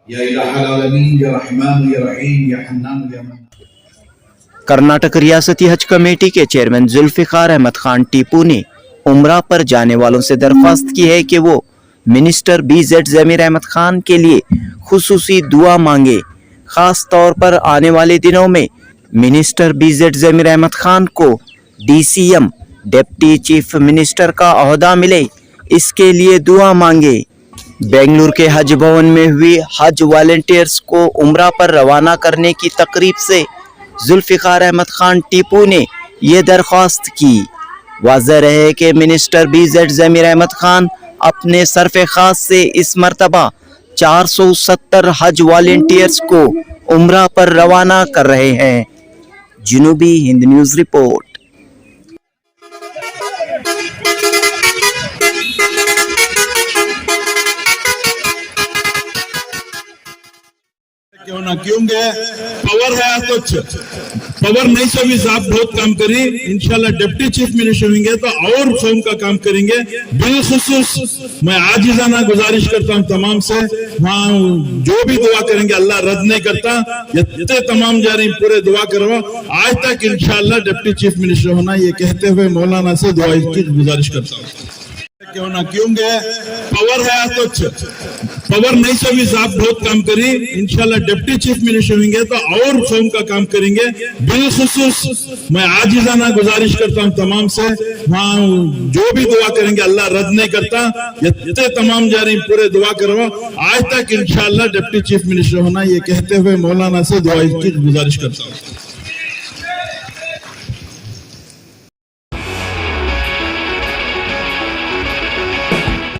یا الہ العالمین یا رحمان یا رحیم یا حنان یا منان۔ کرناٹک ریاستی حج کمیٹی کے چیئرمین ذوالفقار احمد خان ٹیپو نے عمرہ پر جانے والوں سے درخواست کی ہے کہ وہ منسٹر BZ ضمیر احمد خان کے لیے خصوصی دعا مانگے۔ خاص طور پر آنے والے دنوں میں منسٹر BZ ضمیر احمد خان کو DCM ڈپٹی چیف منسٹر کا عہدہ ملے، اس کے لیے دعا مانگے۔ بنگلور کے حج بھون میں ہوئی حج والنٹیئرز کو عمرہ پر روانہ کرنے کی تقریب سے ذوالفقار احمد خان ٹیپو نے یہ درخواست کی۔ واضح رہے کہ منسٹر BZ ضمیر احمد خان اپنے صرف خاص سے اس مرتبہ 470 حج والنٹیئرز کو عمرہ پر روانہ کر رہے ہیں۔ جنوبی ہند نیوز رپورٹ۔ کیوں نہ کیونکہ پاور ہے تو پاور نہیں سے بھی آپ بہت کام کریں، انشاءاللہ ڈپٹی چیف منسٹر ہوں گے تو اور قوم کا کام کریں گے۔ بالخصوص میں عاجزانہ گزارش کرتا ہوں تمام سے، وہاں جو بھی دعا کریں گے اللہ رد نہیں کرتا، یہ تمام جاری پورے دعا کرو آج تک انشاءاللہ ڈپٹی چیف منسٹر ہونا، یہ کہتے ہوئے مولانا سے دعا کی گزارش کرتا ہوں۔ کیوں نہ کیونکہ پاور ہے تو پاور نہیں سے بھی آپ بہت کام کریں، انشاءاللہ ڈپٹی چیف منسٹر ہوں گے تو اور قوم کا کام کریں گے۔ بالخصوص میں عاجزانہ گزارش کرتا ہوں تمام سے، وہاں جو بھی دعا کریں گے اللہ رد نہیں کرتا، یہ تمام جاری پورے دعا کرو آج تک انشاءاللہ ڈپٹی چیف منسٹر ہونا، یہ کہتے ہوئے مولانا سے دعا کی گزارش کرتا ہوں۔